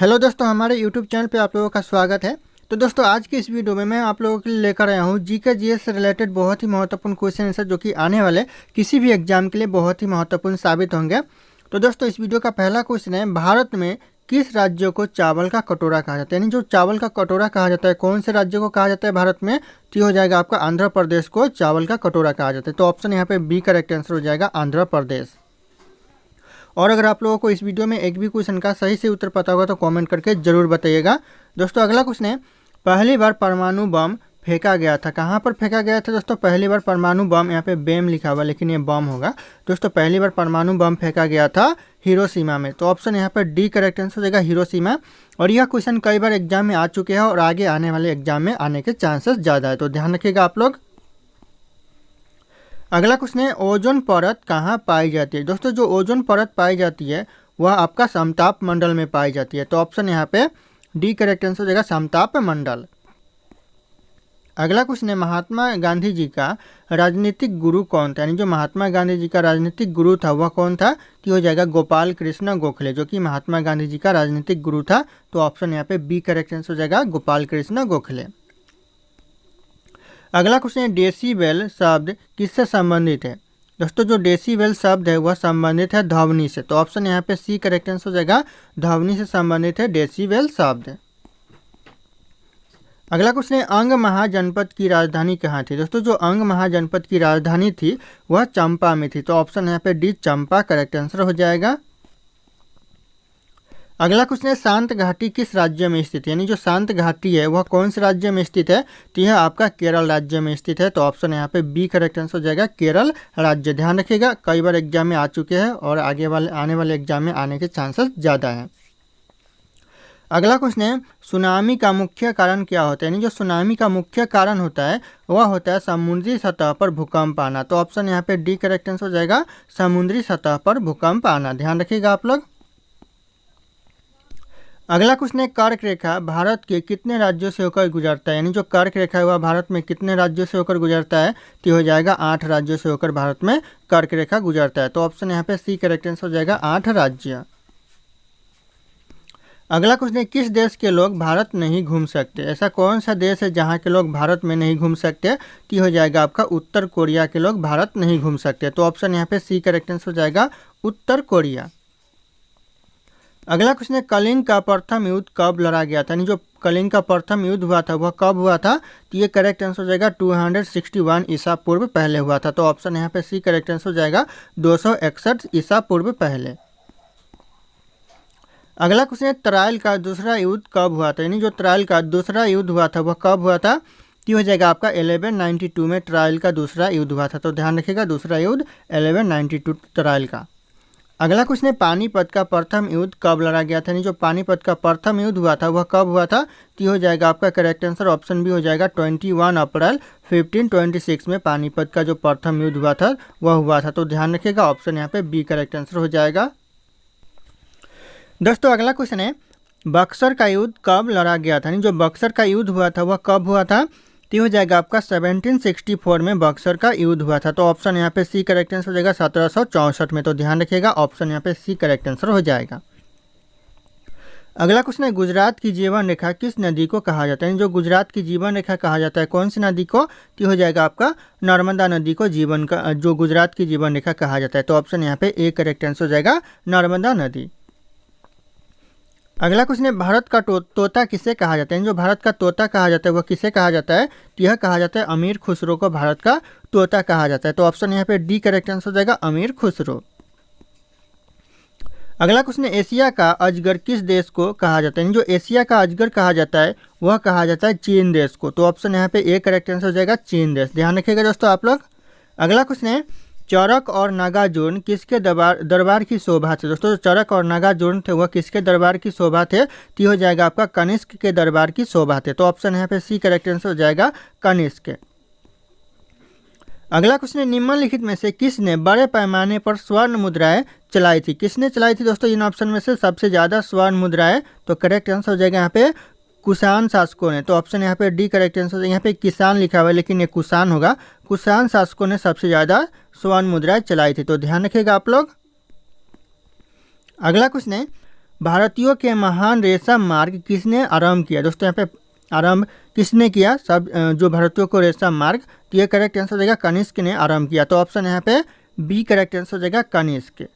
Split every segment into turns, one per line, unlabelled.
Hello दोस्तों, हमारे YouTube channel पे आप लोगों का स्वागत है। तो दोस्तों, आज की इस वीडियो में मैं आप लोगों के लिए लेकर आया हूँ जीके जीएस से रिलेटेड बहुत ही महत्वपूर्ण क्वेश्चन आंसर, जो कि आने वाले किसी भी एग्जाम के लिए बहुत ही महत्वपूर्ण साबित होंगे। तो दोस्तों, इस वीडियो का पहला क्वेश्चन है, भारत में किस राज्य को चावल का कटोरा कहा जाता है? यानी जो चावल का कटोरा कहा जाता है, कौन से राज्य को कहा जाता है भारत में? तो हो जाएगा आपका आंध्र प्रदेश को चावल का कटोरा कहा जाता है। तो ऑप्शन यहाँ पे बी करेक्ट आंसर हो जाएगा, आंध्र प्रदेश। और अगर आप लोगों को इस वीडियो में एक भी क्वेश्चन का सही से उत्तर पता होगा तो कमेंट करके जरूर बताइएगा। दोस्तों, अगला क्वेश्चन है, पहली बार परमाणु बम फेंका गया था, कहाँ पर फेंका गया था? दोस्तों, पहली बार परमाणु बम, यहाँ पे बेम लिखा हुआ लेकिन ये बम होगा। दोस्तों, पहली बार परमाणु बम फेंका गया था हिरोशिमा में। तो ऑप्शन यहाँ पर डी करेक्ट आंसर हो जाएगा, हिरोशिमा। और यह क्वेश्चन कई बार एग्जाम में आ चुके हैं और आगे आने वाले एग्जाम में आने के चांसेस ज़्यादा है, तो ध्यान रखिएगा आप लोग। अगला क्वेश्चन है, ओजोन परत कहाँ पाई जाती है? दोस्तों, जो ओजोन परत पाई जाती है वह आपका समताप मंडल में पाई जाती है। तो ऑप्शन यहाँ पे डी करेक्ट आंसर हो जाएगा, समताप मंडल। अगला क्वेश्चन है, महात्मा गांधी जी का राजनीतिक गुरु कौन था? यानी जो महात्मा गांधी जी का राजनीतिक गुरु था वह कौन था? तो हो जाएगा गोपाल कृष्ण गोखले, जो कि महात्मा गांधी जी का राजनीतिक गुरु था। तो ऑप्शन यहाँ पे बी करेक्ट आंसर हो जाएगा, गोपाल कृष्ण गोखले। अगला क्वेश्चन है, डेसीबेल शब्द किससे संबंधित है? दोस्तों, जो डेसीबेल शब्द है वह संबंधित है ध्वनि से। तो ऑप्शन यहाँ पे सी करेक्ट आंसर हो जाएगा, ध्वनि से संबंधित है डेसीबेल शब्द। अगला क्वेश्चन है, अंग महाजनपद की राजधानी कहाँ थी? दोस्तों, जो अंग महाजनपद की राजधानी थी वह चंपा में थी। तो ऑप्शन यहाँ पे डी चंपा करेक्ट आंसर हो जाएगा। अगला क्वेश्चन है, शांत घाटी किस राज्य में स्थित है? यानी जो शांत घाटी है वह कौन से राज्य में स्थित है? तो यह आपका केरल राज्य में स्थित है। तो ऑप्शन यहाँ पे बी करेक्ट आंसर हो जाएगा, केरल राज्य। ध्यान रखिएगा, कई बार एग्जाम में आ चुके हैं और आने वाले एग्जाम में आने के चांसेस ज़्यादा हैं। अगला क्वेश्चन है, सुनामी का मुख्य कारण क्या होता है? यानी जो सुनामी का मुख्य कारण होता है वह होता है समुद्री सतह पर भूकंप आना। तो ऑप्शन यहाँ पे डी करेक्ट आंसर हो जाएगा, समुद्री सतह पर भूकंप आना। ध्यान रखिएगा आप लोग। अगला क्वेश्चन है, कर्क रेखा भारत के कितने राज्यों से होकर गुजरता है? यानी जो कर्क रेखा है वह भारत में कितने राज्यों से होकर गुजरता है? तो हो जाएगा 8 राज्यों से होकर भारत में कर्क रेखा गुजरता है। तो ऑप्शन यहाँ पे सी करेक्ट आंसर हो जाएगा, 8 राज्य। अगला क्वेश्चन है, किस देश के लोग भारत नहीं घूम सकते? ऐसा कौन सा देश है जहाँ के लोग भारत में नहीं घूम सकते? तो हो जाएगा आपका उत्तर कोरिया के लोग भारत नहीं घूम सकते। तो ऑप्शन यहाँ पे सी करेक्ट आंसर हो जाएगा, उत्तर कोरिया। अगला क्वेश्चन है, कलिंग का प्रथम युद्ध कब लड़ा गया था? यानी जो कलिंग का प्रथम युद्ध हुआ था वह कब हुआ था? तो ये करेक्ट आंसर हो जाएगा 261 ईसा पूर्व पहले हुआ था। तो ऑप्शन यहाँ पे सी करेक्ट आंसर हो जाएगा, 261 ईसा पूर्व पहले। अगला क्वेश्चन है, तराइल का दूसरा युद्ध कब हुआ था? यानी जो तराइल का दूसरा युद्ध हुआ था वह कब हुआ था? तो हो जाएगा आपका 1192 में तराइल का दूसरा युद्ध हुआ था। तो ध्यान रखिएगा, दूसरा युद्ध 1192 तराइल का। अगला क्वेश्चन है, पानीपत का प्रथम युद्ध कब लड़ा गया था? यानी जो पानीपत का प्रथम युद्ध हुआ था वह कब हुआ था? तो हो जाएगा आपका करेक्ट आंसर ऑप्शन भी हो जाएगा, 21 अप्रैल 1526 में पानीपत का जो प्रथम युद्ध हुआ था वह हुआ था। तो ध्यान रखिएगा, ऑप्शन यहाँ पे बी करेक्ट आंसर हो जाएगा। दोस्तों, अगला क्वेश्चन है, बक्सर का युद्ध कब लड़ा गया था? यानी जो बक्सर का युद्ध हुआ था वह कब हुआ था? तो हो जाएगा आपका 1764 में बक्सर का युद्ध हुआ था। तो ऑप्शन यहाँ पे सी करेक्ट आंसर हो जाएगा, 1764 में। तो ध्यान रखिएगा, ऑप्शन यहाँ पे सी करेक्ट आंसर हो जाएगा। अगला क्वेश्चन है, गुजरात की जीवन रेखा किस नदी को कहा जाता है? जो गुजरात की जीवन रेखा कहा जाता है कौन सी नदी को? तो हो जाएगा आपका नर्मदा नदी को जो गुजरात की जीवन रेखा कहा जाता है। तो ऑप्शन यहाँ पे ए करेक्ट आंसर हो जाएगा, नर्मदा नदी। अगला क्वेश्चन है, भारत का तोता किसे कहा जाता है? जो भारत का तोता कहा जाता है वह किसे कहा जाता है? तो यह कहा जाता है अमीर खुसरो को भारत का तोता कहा जाता है। तो ऑप्शन यहाँ पे डी करेक्ट आंसर हो जाएगा, अमीर खुसरो। अगला क्वेश्चन है, एशिया का अजगर किस देश को कहा जाता है? जो एशिया का अजगर कहा जाता है वह कहा जाता है चीन देश को। तो ऑप्शन यहाँ पे ए करेक्ट आंसर हो जाएगा, चीन देश। ध्यान रखिएगा दोस्तों आप लोग। अगला क्वेश्चन है, चरक और नागार्जुन किसके दरबार की शोभा थे? दोस्तों, चरक और नागार्जुन थे वह किसके दरबार की शोभा थे? तो हो जाएगा आपका कनिष्क के दरबार की शोभा थे। तो ऑप्शन यहाँ पे सी करेक्ट आंसर हो जाएगा, कनिष्क। अगला क्वेश्चन है, निम्नलिखित में से किसने बड़े पैमाने पर स्वर्ण मुद्राएं चलाई थी? किसने चलाई थी? दोस्तों, इन ऑप्शन में से सबसे ज़्यादा स्वर्ण मुद्राएं, तो करेक्ट आंसर हो जाएगा यहाँ पे कुषाण शासकों ने। तो ऑप्शन यहाँ पे डी करेक्ट आंसर, यहाँ पे किसान लिखा हुआ है लेकिन ये कुषाण होगा। कुषाण शासकों ने सबसे ज़्यादा स्वर्ण मुद्राएं चलाई थी। तो ध्यान रखिएगा आप लोग। अगला क्वेश्चन है, भारतीयों के महान रेशम मार्ग किसने आरंभ किया। दोस्तों यहाँ पे आरंभ किसने किया, सब जो भारतीयों को रेशम मार्ग, तो ये करेक्ट आंसर हो जाएगा कनिष्क ने आरंभ किया। तो ऑप्शन यहाँ पे बी करेक्ट आंसर हो जाएगा कनिष्क।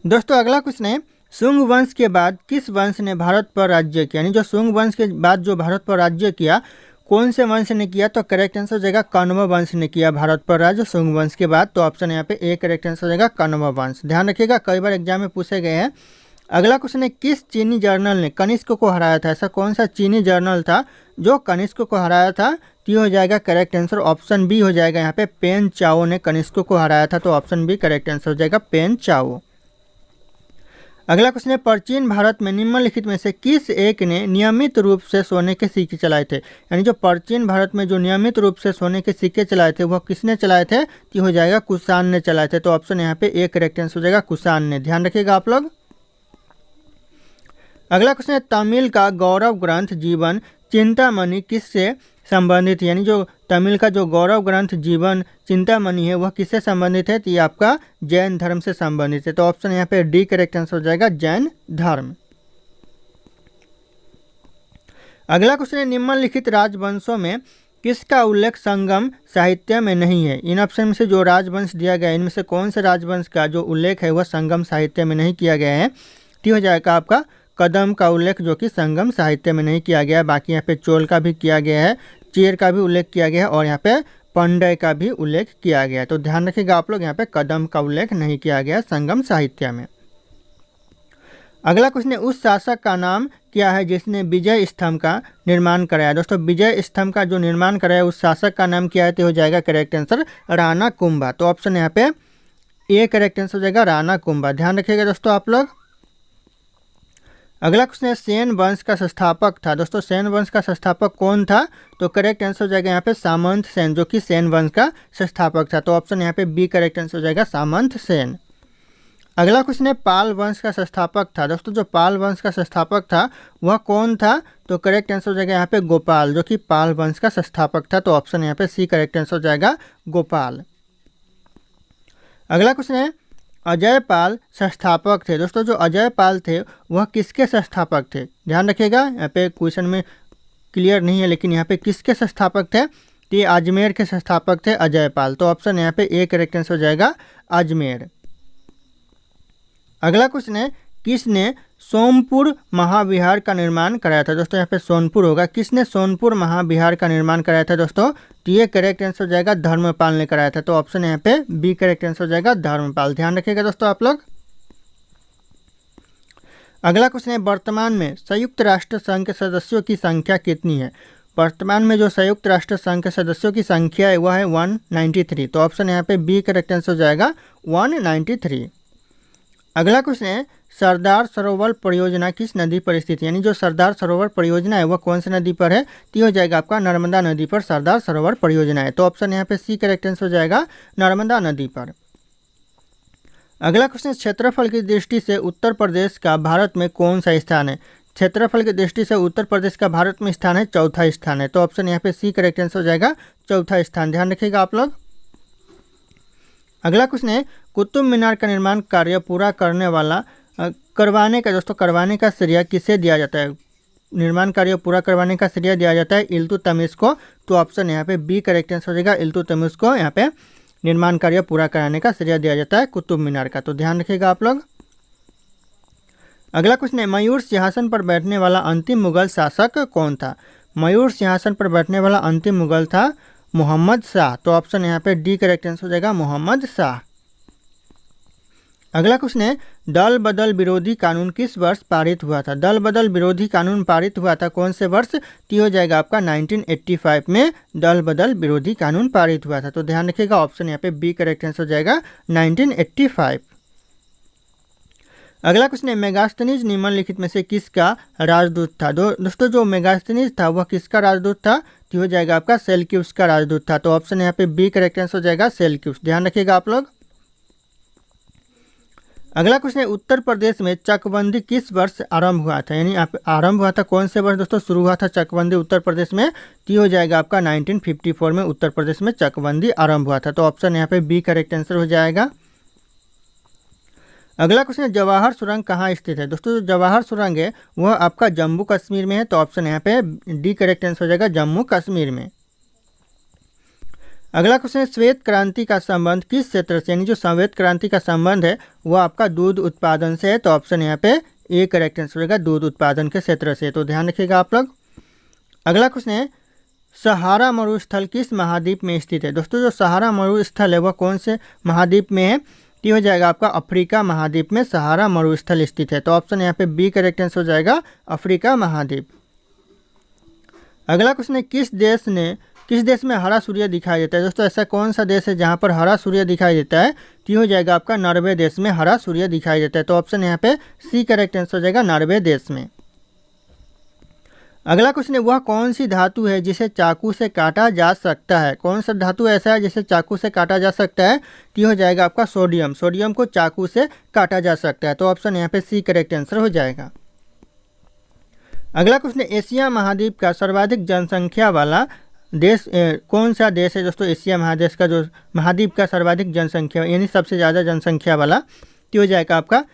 दोस्तों अगला क्वेश्चन है, शुंग वंश के बाद किस वंश ने भारत पर राज्य किया। यानी जो शुंग वंश के बाद जो भारत पर राज्य किया, कौन से वंश ने किया, तो करेक्ट आंसर हो जाएगा कण्व वंश ने किया भारत पर राज्य शुंग वंश के बाद। तो ऑप्शन यहाँ पे ए करेक्ट आंसर हो जाएगा कण्व वंश। ध्यान रखिएगा, कई बार एग्जाम में पूछे गए हैं। अगला क्वेश्चन है, किस चीनी जर्नल ने कनिष्क को हराया था। ऐसा कौन सा चीनी जर्नल था जो कनिष्क को हराया था, तो ये हो जाएगा करेक्ट आंसर ऑप्शन बी हो जाएगा यहाँ पे पेन चाओ ने कनिष्क को हराया था। तो ऑप्शन बी करेक्ट आंसर हो जाएगा पेन चाओ। अगला क्वेश्चन है, प्राचीन भारत में निम्नलिखित में से किस एक ने नियमित रूप से सोने के सिक्के चलाए थे। यानी जो प्राचीन भारत में जो नियमित रूप से सोने के सिक्के चलाए थे वह किसने चलाए थे, तो हो जाएगा कुषाण ने चलाए थे। तो ऑप्शन यहाँ पे ए करेक्ट आंसर हो जाएगा कुषाण ने। ध्यान रखिएगा आप लोग। अगला क्वेश्चन है, तमिल का गौरव ग्रंथ जीवन चिंतामणि किससे संबंधित है। यानी जो तमिल का जो गौरव ग्रंथ जीवन चिंतामणि है वह किससे संबंधित है, तो ये आपका जैन धर्म से संबंधित है। तो ऑप्शन यहाँ पे डी करेक्ट आंसर हो जाएगा जैन धर्म। अगला क्वेश्चन है, निम्नलिखित राजवंशों में किसका उल्लेख संगम साहित्य में नहीं है। इन ऑप्शन में से जो राजवंश दिया गया है इनमें से कौन से राजवंश का जो उल्लेख है वह संगम साहित्य में नहीं किया गया है, तो हो जाएगा आपका कदम का उल्लेख जो कि संगम साहित्य में नहीं किया गया है। बाकी यहाँ पे चोल का भी किया गया है, चेर का भी उल्लेख किया गया है और यहाँ पे पंडय का भी उल्लेख किया गया है। तो ध्यान रखिएगा आप लोग, यहाँ पे कदम का उल्लेख नहीं किया गया संगम साहित्य में। अगला क्वेश्चन है, उस शासक का नाम क्या है जिसने विजय स्तंभ का निर्माण कराया। दोस्तों विजय स्तंभ का जो निर्माण कराया उस शासक का नाम क्या है, तो हो जाएगा करेक्ट आंसर राणा कुंभा। तो ऑप्शन यहाँ पे ए करेक्ट आंसर हो जाएगा राणा कुंभा। ध्यान रखिएगा दोस्तों आप लोग। अगला क्वेश्चन है, सेन वंश का संस्थापक था। दोस्तों सेन वंश का संस्थापक कौन था, तो करेक्ट आंसर हो जाएगा यहाँ पे सामंत सेन जो कि सेन वंश का संस्थापक था। तो ऑप्शन यहाँ पे बी करेक्ट आंसर हो जाएगा सामंत सेन। अगला क्वेश्चन है, पाल वंश का संस्थापक था। दोस्तों जो पाल वंश का संस्थापक था वह कौन था, तो करेक्ट आंसर हो जाएगा यहाँ पे गोपाल जो कि पाल वंश का संस्थापक था। तो ऑप्शन यहाँ पे सी करेक्ट आंसर हो जाएगा गोपाल। अगला क्वेश्चन है, अजय पाल संस्थापक थे। दोस्तों जो अजय पाल थे वह किसके संस्थापक थे। ध्यान रखिएगा, यहाँ पे क्वेश्चन में क्लियर नहीं है लेकिन यहाँ पे किसके संस्थापक थे, तो ये अजमेर के संस्थापक थे अजय पाल। तो ऑप्शन यहाँ पे ए करेक्ट आंसर हो जाएगा अजमेर। अगला क्वेश्चन है, किसने सोमपुर महाविहार का निर्माण कराया था। दोस्तों यहाँ पे सोनपुर होगा, किसने सोनपुर महाविहार का निर्माण कराया था दोस्तों, तो ये करेक्ट आंसर हो जाएगा धर्मपाल ने कराया था। तो ऑप्शन यहाँ पे बी करेक्ट आंसर हो जाएगा धर्मपाल। ध्यान रखिएगा दोस्तों आप लोग। अगला क्वेश्चन है, वर्तमान में संयुक्त राष्ट्र संघ के सदस्यों की संख्या कितनी है। वर्तमान में जो संयुक्त राष्ट्र संघ के सदस्यों की संख्या है वह है 193। तो ऑप्शन यहाँ पे बी करेक्ट आंसर हो जाएगा 193। अगला क्वेश्चन है, सरदार सरोवर परियोजना किस नदी पर स्थित है। यानी जो सरदार सरोवर परियोजना है वह कौन सी नदी पर है, तो हो जाएगा आपका नर्मदा नदी पर सरदार सरोवर परियोजना है। तो ऑप्शन यहाँ पे सी करेक्ट आंसर हो जाएगा नर्मदा नदी पर। अगला क्वेश्चन, क्षेत्रफल की दृष्टि से उत्तर प्रदेश का भारत में कौन सा स्थान है। क्षेत्रफल की दृष्टि से उत्तर प्रदेश का भारत में स्थान है चौथा स्थान है। तो ऑप्शन यहाँ पे सी करेक्ट आंसर हो जाएगा चौथा स्थान। ध्यान रखिएगा आप लोग। अगला क्वेश्चन है, कुतुब मीनार का निर्माण कार्य पूरा करवाने का श्रेय किसे दिया जाता है। निर्माण कार्य पूरा करवाने का श्रेय दिया जाता है इल्तुतमिश को। तो ऑप्शन यहाँ पे बी करेक्ट आंसर हो जाएगा इल्तुतमिश को यहाँ पे निर्माण कार्य पूरा कराने का श्रेय दिया जाता है कुतुब मीनार का। तो ध्यान रखिएगा आप लोग। अगला क्वेश्चन है, मयूर सिंहासन पर बैठने वाला अंतिम मुगल शासक कौन था। मयूर सिंहासन पर बैठने वाला अंतिम मुगल था मोहम्मद शाह। तो ऑप्शन यहाँ पे डी करेक्ट आंसर हो जाएगा मोहम्मद शाह। अगला क्वेश्चन है, दल बदल विरोधी कानून किस वर्ष पारित हुआ था। दल बदल विरोधी कानून पारित हुआ था कौन से वर्ष, तो हो जाएगा आपका 1985 में दल बदल विरोधी कानून पारित हुआ था। तो ध्यान रखिएगा ऑप्शन यहाँ पे बी करेक्ट आंसर हो जाएगा 1985। अगला क्वेश्चन है, मेगास्थनीज निम्नलिखित में से किसका राजदूत था। दोस्तों जो मेगास्थनीज था वह किसका राजदूत था, तो हो जाएगा आपका सेल्यूकस का राजदूत था। तो ऑप्शन यहाँ पे बी करेक्ट आंसर हो जाएगा सेल्यूकस। ध्यान रखिएगा आप लोग। अगला क्वेश्चन है, उत्तर प्रदेश में चकबंदी किस वर्ष आरंभ हुआ था। यानी आरंभ हुआ था कौन से वर्ष दोस्तों, शुरू हुआ था चकबंदी उत्तर प्रदेश में, तो हो जाएगा आपका 1954 में उत्तर प्रदेश में चकबंदी आरंभ हुआ था। तो ऑप्शन यहाँ पे बी करेक्ट आंसर हो जाएगा। अगला क्वेश्चन है जवाहर सुरंग कहाँ स्थित है। दोस्तों जो जवाहर सुरंग है वह आपका जम्मू कश्मीर में है, तो ऑप्शन यहाँ पे डी करेक्ट आंसर हो जाएगा, जम्मू कश्मीर में। अगला क्वेश्चन है श्वेत क्रांति का संबंध किस क्षेत्र से, यानी जो श्वेत क्रांति का संबंध है वह आपका दूध उत्पादन से है, तो ऑप्शन यहाँ पे ए करेक्ट आंसर होगा, दूध उत्पादन के क्षेत्र से। तो ध्यान रखिएगा आप लोग। अगला क्वेश्चन है सहारा मरुस्थल किस महाद्वीप में स्थित है। दोस्तों जो सहारा मरुस्थल है वह कौन से महाद्वीप में है, ये हो जाएगा आपका अफ्रीका महाद्वीप में सहारा मरुस्थल स्थित है, तो ऑप्शन यहाँ पे बी करेक्ट आंसर हो जाएगा, अफ्रीका महाद्वीप। अगला क्वेश्चन है किस देश में हरा सूर्य दिखाई देता है। दोस्तों ऐसा कौन सा देश है जहाँ पर हरा सूर्य दिखाई देता है, तो ये हो जाएगा आपका नॉर्वे देश में हरा सूर्य दिखाई देता है, तो ऑप्शन यहाँ पे सी करेक्ट आंसर हो जाएगा, नॉर्वे देश में। अगला क्वेश्चन है वह कौन सी धातु है जिसे चाकू से काटा जा सकता है। कौन सा धातु ऐसा है जिसे चाकू से काटा जा सकता है, तो ये हो जाएगा आपका सोडियम। सोडियम को चाकू से काटा जा सकता है, तो ऑप्शन यहाँ पे सी करेक्ट आंसर हो जाएगा। अगला क्वेश्चन है एशिया महाद्वीप का सर्वाधिक जनसंख्या वाला देश कौन सा देश है। दोस्तों एशिया महादेश का जो महाद्वीप का सर्वाधिक जनसंख्या यानी सबसे ज़्यादा जनसंख्या वाला, तो हो जाएगा आपका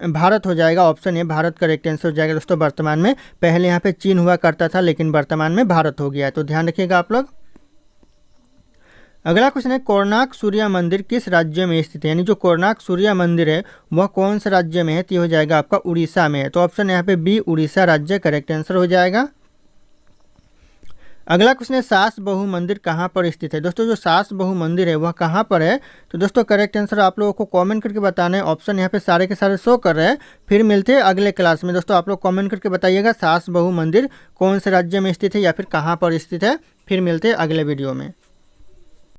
भारत हो जाएगा, option A Bharat correct answer हो जाएगा। दोस्तों वर्तमान में पहले यहाँ पे चीन हुआ करता था लेकिन वर्तमान में भारत हो गया है, तो ध्यान रखिएगा आप लोग। अगला क्वेश्चन है कोणार्क सूर्य मंदिर किस राज्य में स्थित है, यानी जो कोणार्क सूर्य मंदिर है वह कौन से राज्य में है, तो हो जाएगा आपका उड़ीसा में है, तो ऑप्शन यहाँ पे बी उड़ीसा राज्य करेक्ट आंसर हो जाएगा। अगला क्वेश्चन है सास बहु मंदिर कहाँ पर स्थित है। दोस्तों जो सास बहु मंदिर है वह कहाँ पर है, तो दोस्तों करेक्ट आंसर आप लोगों को कमेंट करके बताना है। ऑप्शन यहाँ पे सारे के सारे शो कर रहे हैं। फिर मिलते हैं अगले क्लास में। दोस्तों आप लोग कमेंट करके बताइएगा सास बहु मंदिर कौन से राज्य में स्थित है या फिर कहाँ पर स्थित है। फिर मिलते हैं अगले वीडियो में।